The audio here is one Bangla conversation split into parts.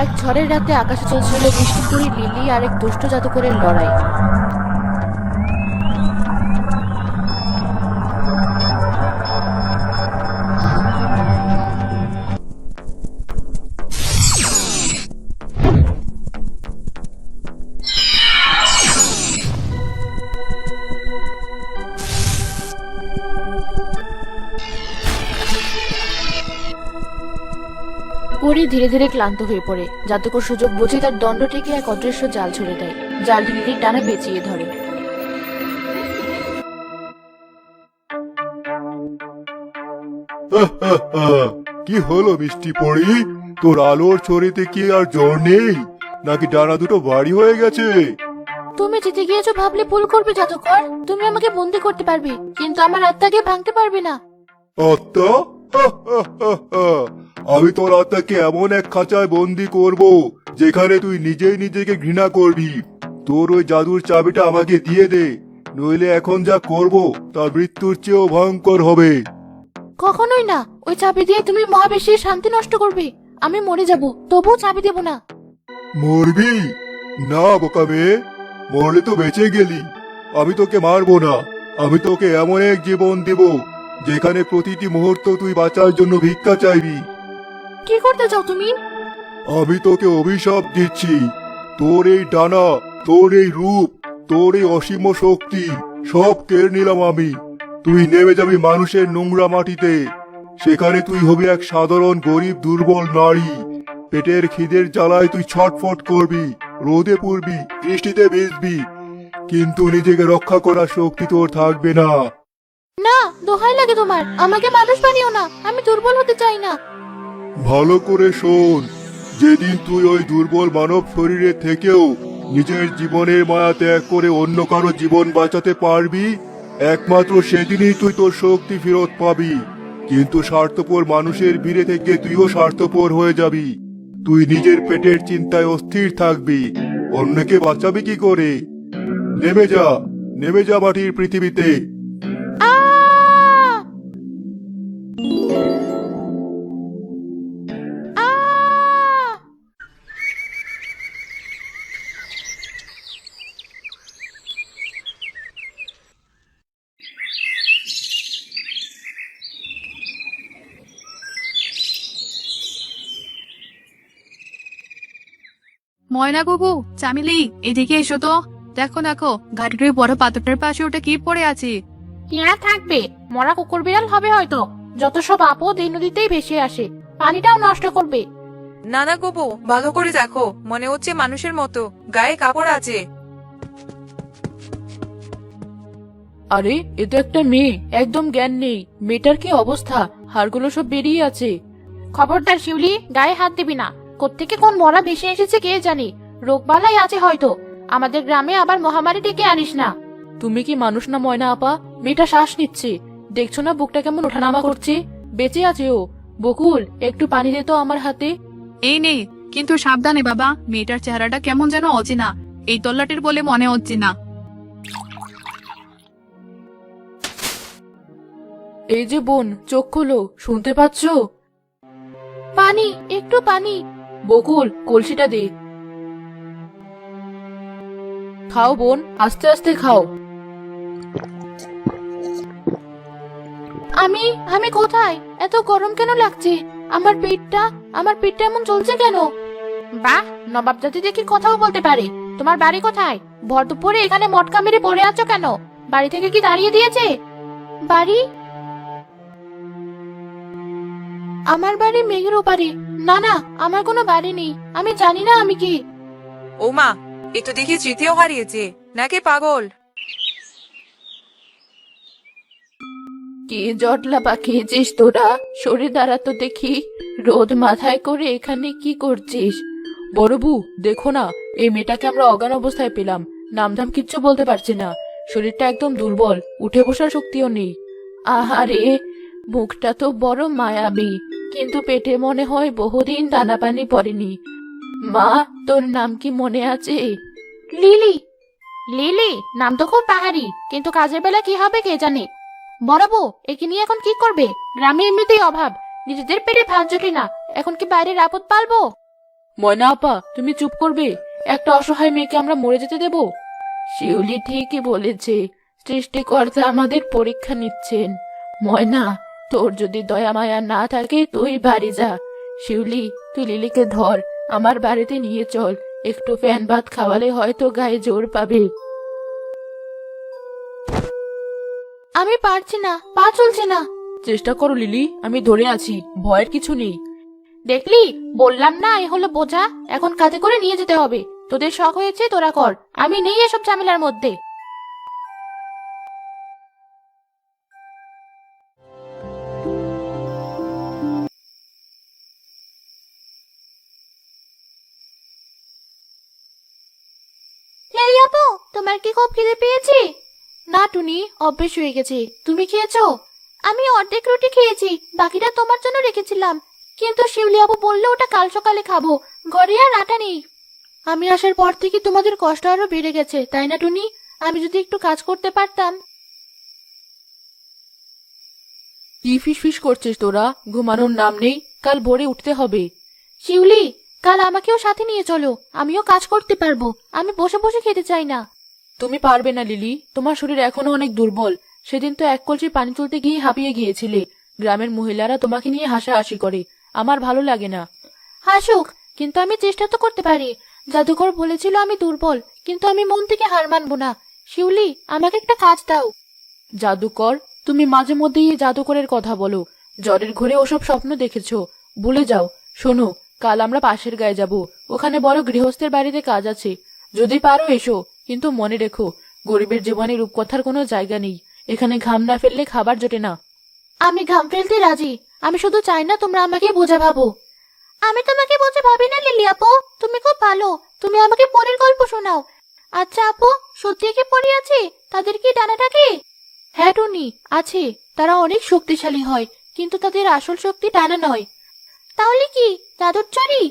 এক ঝড়ের রাতে আকাশে চলছিল বৃষ্টিপুরি লিলি আর এক দুষ্ট জাদুকরের লড়াই। পরি ধীরে ধীরে ক্লান্ত হয়ে পড়ে। জাদুকর সুযোগ বুঝে তার দণ্ড থেকে এক অদৃশ্য জাল ছুড়ে দেয়, জাল লিলির ডানা পেঁচিয়ে ধরে। কি হলো মিষ্টি পড়ি? তোর আলোর ছড়িতে কি আর জ্বর নেই, নাকি ডানা দুটো ভারী হয়ে গেছে? তুমি জিতে গিয়েছো ভাবলে ভুল করবে জাদুকর। তুমি আমাকে বন্দি করতে পারবে, কিন্তু আমার আত্মাকে ভাঙতে পারবে না। আত্মা? আমি তোর আত্মাকে এমন এক খাঁচায় বন্দি করব যেখানে তুই নিজেই নিজেকে ঘৃণা করবি। তোর ওই জাদুর চাবিটা আমাকে দিয়ে দে, নইলে এখন যা করব তা মৃত্যুর চেয়েও ভয়ঙ্কর হবে। কখনোই না। ওই চাবি দিয়ে তুমি মহাবিশ্বের শান্তি নষ্ট করবে। আমি মরে যাব, তবুও চাবি দেব না। মরবি না বোকা মেয়ে, মরলে তো বেঁচে গেলি। আমি তোকে মারবো না, আমি তোকে এমন এক জীবন দেব যেখানে প্রতিটি মুহূর্ত তুই বাঁচার জন্য ভিক্ষা চাইবি। কি করতে চাও তুমি? আমি তোকে অভিশাপ দিচ্ছি। তোর এই ডানা, তোর এই রূপ, তোর এই অসীম শক্তি সব কেড়ে নিলাম আমি। তুই নেমে যাবি মানুষের নোংরা মাটিতে। সেখানে তুই হবি এক সাধারণ গরিব দুর্বল নারী। পেটের খিদের জ্বালায় তুই ছটফট করবি, রোদে পুড়বি, বৃষ্টিতে ভিজবি, কিন্তু নিজেকে রক্ষা করার শক্তি তোর থাকবে না। না, দোহাই লাগে তোমার, আমাকে মানুষ বানিও না। আমি দুর্বল হতে চাই না। ভালো করে শোন, যেদিন তুই ওই দুর্বল মানব শরীরে থেকেও নিজের জীবনের মায়া ত্যাগ করে অন্য কারো জীবন বাঁচাতে পারবি, একমাত্র সেদিনই তুই তোর শক্তি ফেরত পাবি। কিন্তু স্বার্থপর মানুষের ভিড়ে থেকে তুইও স্বার্থপর হয়ে যাবি। তুই নিজের পেটের চিন্তায় অস্থির থাকবি, অন্যকে বাঁচাবি কি করে? নেমে যা, নেমে যা মাটির পৃথিবীতে। আহ! আহ! ময়না বাবু, চামেলি, এদিকে এসো তো। দেখো দেখো, ঘাটের ওই বড় পাথরটার পাশে ওটা কি পড়ে আছে? হ্যাঁ থাকবে, মরা কুকুর বিড়াল হবে হয়তো। যত সব আপদ এই নদীতেই ভেসে আসে, পানিটাও নষ্ট করবে। না না গোপু, ভালো করে দেখো, মনে হচ্ছে মানুষের মতো, গায়ে কাপড় আছে। আরে এ তো একটা মেয়ে, একদম জ্ঞান নেই। মেয়েটার কি অবস্থা, হাড়গুলো সব বেরিয়ে আছে। খবরদার শিউলি, গায়ে হাত দিবি না। কোত্থেকে কোন মরা ভেসে এসেছে কে জানি। রোগবালাই আছে হয়তো। আমাদের গ্রামে আবার মহামারী ডেকে আনিস না। তুমি কি মানুষ না ময়না আপা? মেয়েটা শ্বাস নিচ্ছে, দেখছো না বুকটা কেমন ওঠানামা করছে। বেঁচে আছে ও। বকুল, একটু পানি দে তো আমার হাতে। এই নেই, কিন্তু সাবধানে বাবা, মেয়েটার চেহারাটা কেমন যেন অচেনা। এই তল্লাটের বলে মনে হচ্ছে না। এই যে বোন, চোখ খোলো, শুনতে পাচ্ছো? পানি, একটু পানি। বকুল, কলসিটা দে। খাও বোন, আস্তে আস্তে খাও। আমি আমি কোথায়? এত গরম কেন লাগছে? আমার পেটটা এমন চলছে কেন? বাহ, নবাব জাতি দেখি কথাও বলতে পারে। তোমার বাড়ি কোথায়? ভর দুপুরে এখানে মটকা মেরে পড়ে আছো কেন? বাড়ি থেকে কি দাঁড়িয়ে দিয়েছে? বাড়ি? আমার বাড়ি মেঘের ওপারে। না না, আমার কোনো বাড়ি নেই। আমি জানি না আমি কি। ও মা, এ তো দেখি স্মৃতিও হারিয়েছে, নাকি পাগল? কি জটলা পাকিয়েছিস তোরা? সরে দাঁড়া তো দেখি। রোদ মাথায় করে এখানে কি করছিস? বড়বু, দেখো না, এই মেয়েটাকে আমরা অজ্ঞান অবস্থায় পেলাম। নামধাম কিচ্ছু বলতে পারছে না। শরীরটা একদম দুর্বল, উঠে বসার শক্তিও নেই। আহারে, মুখটা তো বড় মায়াবী, কিন্তু পেটে মনে হয় বহুদিন দানা পানি পড়েনি। মা, তোর নাম কি মনে আছে? লিলি। লিলি নাম তো খুব পাহাড়ি, কিন্তু কাজের বেলা কি হবে কে জানে। বড়বু, একে নিয়ে এখন কি করবে? গ্রামে এমনিতেই অভাব, নিজেদের পেটে ভাত জোটে না, এখন কি বাইরের আপদ পালবো? ময়না আপা, তুমি চুপ করবে? একটা অসহায় মেয়েকে আমরা মরে যেতে দেব? শিউলি ঠিকই বলেছে, সৃষ্টিকর্তা আমাদের পরীক্ষা নিচ্ছেন। ময়না, তোর যদি দয়া মায়া না থাকে তুই বাড়ি যা। শিউলি, তুই লিলিকে ধর, আমার বাড়িতে নিয়ে চল। একটু ফ্যান ভাত খাওয়ালে হয়তো গায়ে জোর পাবে। আমি পারছি না, পা চলছে না। চেষ্টা করো লিলি, আমি ধরে আছি, ভয়ের কিছু নেই। দেখলি, বললাম না এ হলো বোঝা, এখন কাঁধে করে নিয়ে যেতে হবে। তোদের শখ হয়েছে তোরা কর, আমি নেই এসব ঝামেলার মধ্যে। এই আপু, তোমার কি খুব খিদে পেয়েছে? না টুনি, অভ্যেস হয়ে গেছে। তুমি খেয়েছো? আমি অর্ধেক রুটি খেয়েছি, বাকিটা তোমার জন্য রেখেছিলাম। কিন্তু শিউলি আপু বললে ওটা কাল সকালে খাবো, ঘরে আর আটা নেই। আমি আসার পর থেকে তোমাদের কষ্ট আরো বেড়ে গেছে, তাই না টুনি? আমি যদি একটু কাজ করতে পারতাম। কি ফিস করছিস তোরা? ঘুমানোর নাম নেই, কাল ভোরে উঠতে হবে। শিউলি, কাল আমাকেও সাথে নিয়ে চলো, আমিও কাজ করতে পারবো। আমি বসে বসে খেতে চাই না। তুমি পারবে না লিলি, তোমার শরীর এখনো অনেক দুর্বল। সেদিন তো এক কলসি পানি তুলতে গিয়ে হাঁপিয়ে গিয়েছিলে। গ্রামের মহিলারা তোমাকে নিয়ে হাসাহাসি করে, আমার ভালো লাগে না। হাসুক, কিন্তু আমি চেষ্টা তো করতে পারি। জাদুকর বলেছিল আমি দুর্বল, কিন্তু আমি মন থেকে হার মানবো না। শিউলি, আমাকে একটা কাজ দাও। জাদুকর? তুমি মাঝে মধ্যেই এই জাদুকরের কথা বলো। জ্বরের ঘরে ওসব স্বপ্ন দেখেছো, ভুলে যাও। শোনো, কাল আমরা পাশের গায়ে যাব, ওখানে বড় গৃহস্থের বাড়িতে কাজ আছে। যদি পারো এসো, কিন্তু মনে রেখো, গরিবের জীবনে রূপকথার কোনো জায়গা নেই। এখানে ঘাম না ফেললে খাবার জোটে না। আমি ঘাম ফেলতে রাজি, আমি শুধু চাই না তোমরা আমাকে বোঝা ভাবো। আমি তোমাকে বোঝা ভাবি না লিলি আপু, তুমি খুব ভালো। তুমি আমাকে পরীর গল্প শোনাও। আচ্ছা আপু, সত্যি কি পরী আছে? তাদের কি ডানা থাকে? হ্যাঁ টুনি, আছে। তারা অনেক শক্তিশালী হয়, কিন্তু তাদের আসল শক্তি ডানা নয়। তাহলে কি জাদুর চড়ি?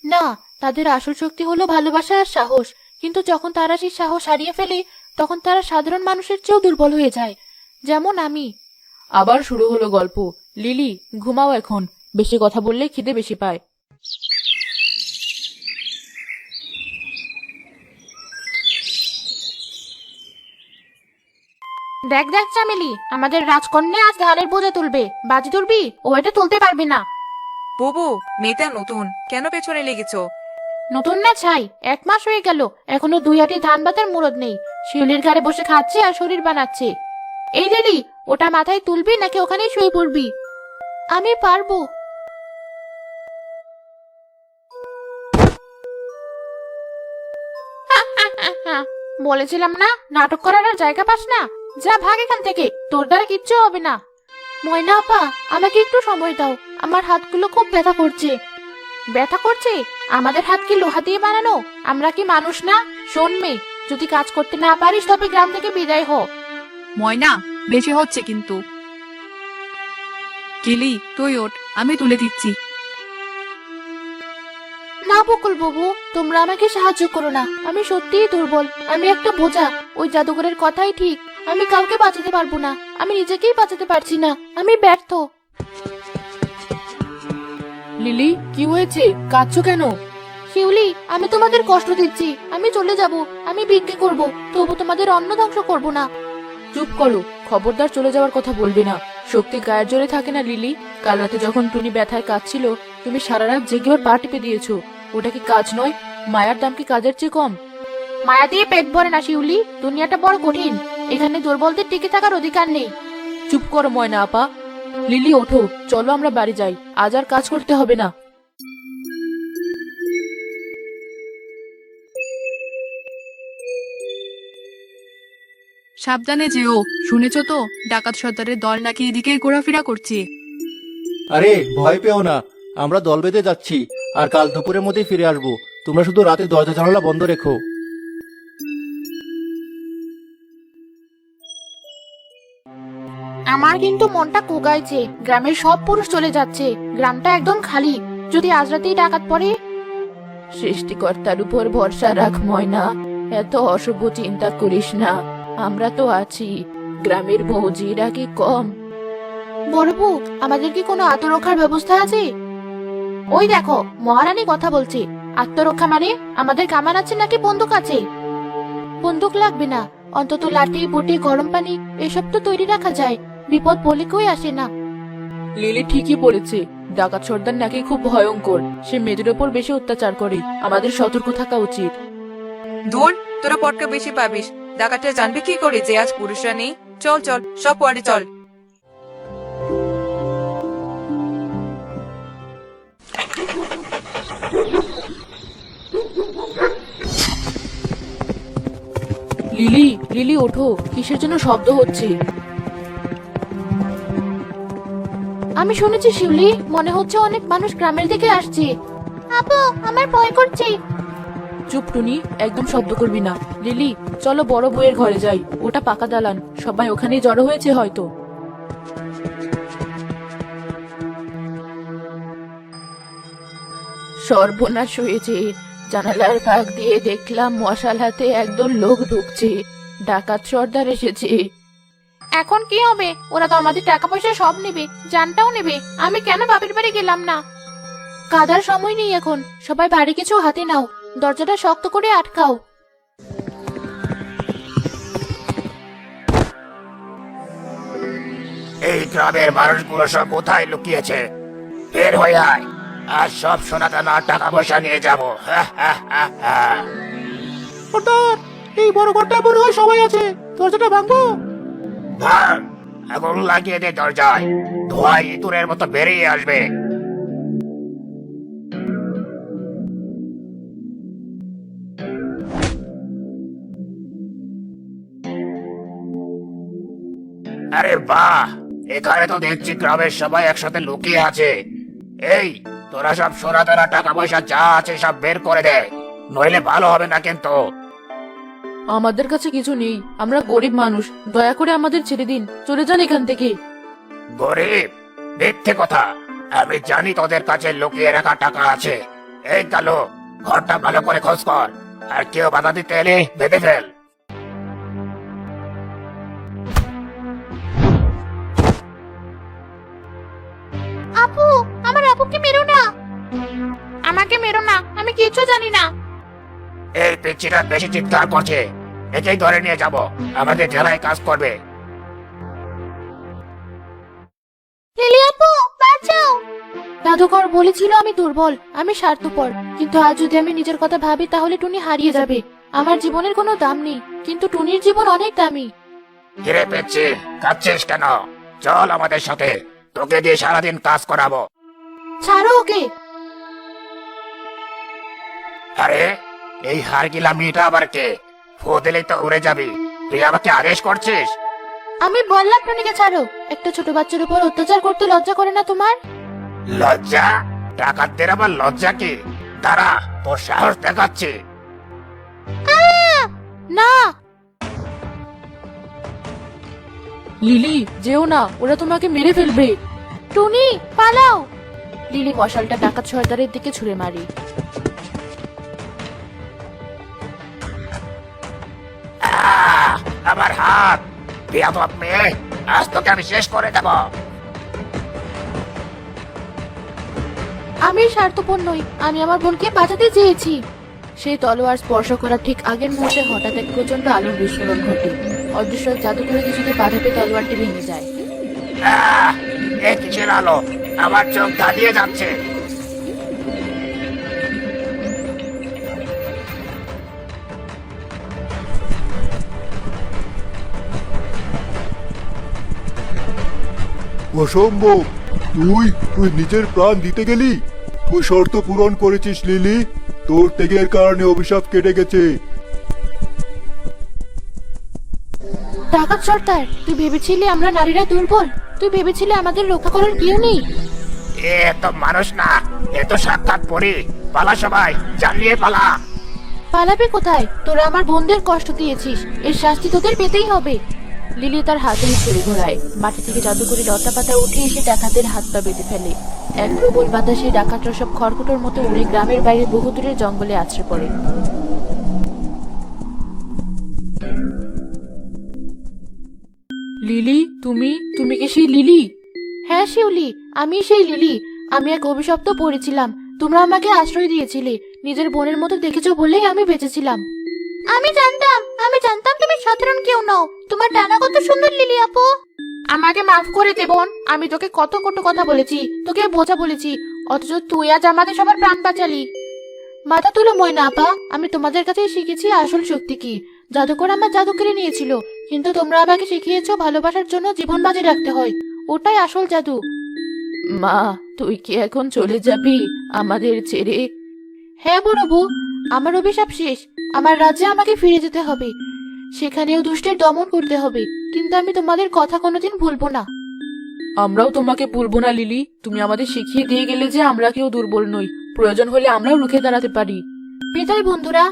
না, তাদের আসল শক্তি হলো ভালোবাসা আর সাহস। কিন্তু যখন তারা সেই সাহস হারিয়ে ফেলে, তখন তারা সাধারণ মানুষের চেয়েও দুর্বল হয়ে যায়, যেমন আমি। আবার শুরু হলো গল্প। লিলি, ঘুমাও এখন, বেশি কথা বললে খিদে বেশি পায়। দেখ দেখ চামেলি, আমাদের রাজকন্যা আজ ধানের বোঝা তুলবে। বাজি তুলবি? ও এটা তুলতে পারবে না। বুবু, মেয়েটা নতুন, কেন পেছনে লেগেছো? নতুন না ছাই, 1 মাস হয়ে গেল, এখনো 2 হাঁটি ধান বাতার মুরদ নেই। শিউলির ঘাড়ে বসে খাচ্ছে আর শরীর বানাচ্ছে। এই লিলি, ওটা মাথায় তুলবি নাকি ওখানেই শুয়ে পড়বি? আমি পারবো। বলেছিলাম না, নাটক করার আর জায়গা পাস না। যা ভাগ এখান থেকে, তোর দ্বারা কিচ্ছু হবে না। ময়না আপা, আমাকে একটু সময় দাও, আমার হাতগুলো খুব ব্যথা করছে। ব্যথা করছে? আমাদের হাত কি লোহা দিয়ে বানানো? আমরা কি মানুষ না? শোন মেয়ে, যদি কাজ করতে না পারিস তবে গ্রাম থেকে বিদায় হ। ময়না, বেশি হচ্ছে কিন্তু। কিলি, তুই ওঠ, আমি তুলে দিচ্ছি। না বকুল বাবু, তোমরা আমাকে সাহায্য করো না, আমি সত্যিই দুর্বল। আমি একটা বোঝা। ওই জাদুঘরের কথাই ঠিক, আমি কাউকে বাঁচাতে পারবো না। আমি নিজেকেই বাঁচাতে পারছি না, আমি ব্যর্থ। লিলি, কি হয়েছে? কাঁদছো কেন? শিউলি, আমি তোমাদের কষ্ট দিচ্ছি। আমি চলে যাব, আমি বিক্রি করব, তবু তোমাদের অন্ন ধ্বংস করব না। চুপ করো, খবরদার চলে যাওয়ার কথা বলবে না। শক্তি গায়ের জোরে থাকে না লিলি। কাল রাতে যখন টুনি ব্যথায় কাঁদছিল, তুমি সারা রাত জেগে ওর পা টিপে দিয়েছো। ওটা কি কাজ নয়? মায়ার দাম কি কাজের চেয়ে কম? মায়া দিয়ে পেট ভরে না শিউলি, দুনিয়াটা বড় কঠিন। এখানে দুর্বলদের টিকে থাকার অধিকার নেই। চুপ করো ময়না আপা। লিলি ওঠো, চলো আমরা বাড়ি যাই, আজ আর কাজ করতে হবে না। সাবধানে যেও, শুনেছো তো ডাকাত সর্দারের দল নাকি এদিকে ঘোরাফেরা করছে। আরে ভয় পেও না, আমরা দল বেঁধে যাচ্ছি আর কাল দুপুরের মধ্যেই ফিরে আসবো। তোমরা শুধু রাতে দরজা জানালা বন্ধ রেখো। আমার কিন্তু মনটা কুগাইছে। গ্রামের সব পুরুষ চলে যাচ্ছে, গ্রামটা একদম খালি। যদি আজ রাতেই ডাকাত পড়ে? সৃষ্টিকর্তার উপর ভরসা রাখ ময়না, এত অশুভ চিন্তা করিস না। আমরা তো আছি, গ্রামের বৌজিরা কি কম? বড় বউ, আমাদের কি কোনো আত্মরক্ষার ব্যবস্থা আছে? ওই দেখো, মহারানী কথা বলছে। আত্মরক্ষা মানে আমাদের কামান আছে নাকি বন্দুক আছে? বন্দুক লাগবে না, অন্তত লাঠি বটি গরম পানি এসব তো তৈরি রাখা যায়, বিপদ বলে কই আসে না। লিলি ঠিকই বলেছে, ডাকাত সর্দার নাকি খুব ভয়ঙ্কর, সে মেয়েদের ওপর বেশি অত্যাচার করে, আমাদের সতর্ক থাকা উচিত। ধুর, তোরা পটকা বেশি পাবিস। ডাকাতরা জানবে কি করে যে আজ পুরুষরা নেই? চল চল, সব পরে চল। লিলি, লিলি ওঠো, কিসের জন্য শব্দ হচ্ছে? আমি শুনেছি শিউলি, মনে হচ্ছে অনেক মানুষ গ্রামের দিকে আসছে। আপু, আমার ভয় করছে। চুপ টুনি, একদম শব্দ করবি না। লিলি, চলো বড় বউয়ের ঘরে যাই, ওটা পাকা দালান, সবাই ওখানেই জড়ো হয়েছে হয়তো। সর্বনাশ হয়েছে, জানালার ফাঁক দিয়ে দেখলাম মশাল হাতে একদল লোক ঢুকছে, ডাকাত সর্দার এসেছে। এখন কি হবে? ওরা তো আমাদের টাকা পয়সা সব নেবে, জানটাও নেবে। আমি কেন বাপের বাড়ি গেলাম না? কাদার সময় নেই এখন, সবাই ভারী কিছু হাতে নাও, দরজাটা শক্ত করে আটকাও। এই গ্রামের মানুষগুলো সব কোথায় লুকিয়েছে? বের হয়ে আয়, আর সব সোনাদানা টাকা পয়সা নিয়ে যাবো। সর্দার, এই বড় ঘরটায় মনে হয় সবাই আছে, দরজাটা ভাঙবো? ভাঙ, আগুন লাগিয়ে দে দরজায়, ধোঁয়ায় ইঁদুরের মতো বেরিয়ে আসবে। আরে বাহ, এখানে তো দেখছি গ্রামের সবাই একসাথে লুকিয়ে আছে। এই, তোরা সব সোনাদানা টাকা পয়সা যা আছে সব বের করে দে, নইলে ভালো হবে না কিন্তু। আমাদের কাছে কিছু নেই, আমরা গরিব মানুষ, দয়া করে আমাদের ছেড়ে দিন, চলে যান এখান থেকে। গরিব? মিথ্যে কথা, আমি জানি তোদের কাছে লুকিয়ে রাখা টাকা আছে। এই কালো, ঘরটা ভালো করে খোঁজ কর, আর কেউ বাধা দিতে এলে বেঁধে ফেল। আপু, আমার আপুকে মেরো না। আমাকে মেরো না, আমি কিছু জানি না। এই পিচ্ছিটা বেশি চিৎকার করছে, একেই ধরে নিয়ে যাব, আমাদের জেলায় কাজ করবে। লিলি আপু, বাঁচাও। জাদুকর বলেছিল আমি দুর্বল, আমি স্বার্থপর, কিন্তু আজ যদি আমি নিজের কথা ভাবি তাহলে টুনি হারিয়ে যাবে। আমার জীবনের কোনো দাম নেই, কিন্তু টুনির জীবন অনেক দামি। ঘিরে পেয়েছি, কাঁদছিস কেন? চল আমাদের সাথে, তোকে দিয়ে সারাদিন কাজ করাবো। ছাড়ো ওকে। আরে, এই হারগিলা মেয়েটা আবার কে? ফু দিলেই তো উড়ে যাবি, তুই আমাকে আদেশ করছিস? আমি বললাম টুনিকে ছাড়ো, একটা ছোট বাচ্চার উপর অত্যাচার করতে লজ্জা করে না তোমার? লজ্জা? ডাকাতদের আবার লজ্জা কি? দাঁড়া, তোর সাহস দেখাচ্ছি। না লিলি, যেও না, ওরা তোমাকে মেরে ফেলবে। টুনি, পালাও। লিলি মশালটা ডাকাত সর্দারের দিকে ছুঁড়ে মারি। আমার হাত! বেয়াদব মেয়ে, আজ তোকে আমি শেষ করে দেব। আমি স্বার্থপর নই, আমি আমার বোনকে বাঁচাতে চেয়েছি। সেই তলোয়ার স্পর্শ করার ঠিক আগের মুহূর্তে হঠাৎ এক প্রচন্ড আলোর বিস্ফোরণ ঘটে। অদৃশ্য জাদু করে কিছুতে বাধা পেয়ে তলোয়ারটি ভেঙে যায়। এ কিসের আলো? আমার চোখ ধাঁধিয়ে যাচ্ছে। অসম্ভব, তুই তুই নিজের প্রাণ দিতে গেলি? তুই শর্ত পূরণ করেছিস লিলি, তোর ত্যাগের কারণে অভিশাপ কেটে গেছে। ডাকাত সর্দার, তুই ভেবেছিলি আমরা নারীরা দুর্বল? তুই ভেবেছিলি আমাদের রক্ষা করার কেউ নেই? এ তো মানুষ না, এ তো সাক্ষাৎ পরি। পালা সবাই, জানিয়ে পালা। পালাবে কোথায়? তোরা আমার বোনদের কষ্ট দিয়েছিস, এর শাস্তি তোদের পেতেই হবে। লিলি তার হাতে ছুরি ঘোরায়, মাটি থেকে জাদু করে লতা পাতা উঠে এসে ডাকাতের হাত পা বেঁধে ফেলে। এক প্রবল বাতাসে ডাকাতরা সব খড়কুটোর মতো উড়ে গ্রামের বাইরে বহু দূরের জঙ্গলে আছড়ে পড়ে। লিলি, তুমি তুমি কি সেই লিলি? হ্যাঁ শিউলি, আমি সেই লিলি। আমি এক অভিশপ্ত পড়েছিলাম, তোমরা আমাকে আশ্রয় দিয়েছিলে, নিজের বোনের মতো দেখেছো বলেই আমি বেঁচেছিলাম। আমি জানতাম তুমি সাধারণ কেউ নও। তোমার ডানা কত সুন্দর লিলি আপু। আমাকে মাফ করে দে বোন, আমি তোকে কত কটু কথা বলেছি, তোকে বোঝা বলেছি, অথচ তুই আজ আমাদের সবার প্রাণ বাঁচালি। মাথা তুলো ময়না আপা, আমি তোমাদের কাছেই শিখেছি আসল শক্তি কি। জাদুকর আমার জাদু কেড়ে নিয়েছিল, কিন্তু তোমরা আমাকে শিখিয়েছো ভালোবাসার জন্য জীবন বাজি রাখতে হয়, ওটাই আসল জাদু। মা, তুই কি এখন চলে যাবি আমাদের ছেড়ে? হ্যাঁ বড় বউ, আমার অভিশাপ শেষ। আমার রাজ্যে আমাকে ফিরে যেতে হবে, সেখানেও দুষ্টের দমন করতে হবে, কিন্তু আমি তোমাদের কথা কোনোদিন ভুলবো না। আমরাও তোমাকে ভুলবো না লিলি, তুমি আমাদের শিখিয়ে দিয়ে গেলে যে আমরা কেউ দুর্বল নই, প্রয়োজন হলে আমরাও রুখে দাঁড়াতে পারি। বিদায় বন্ধুরা।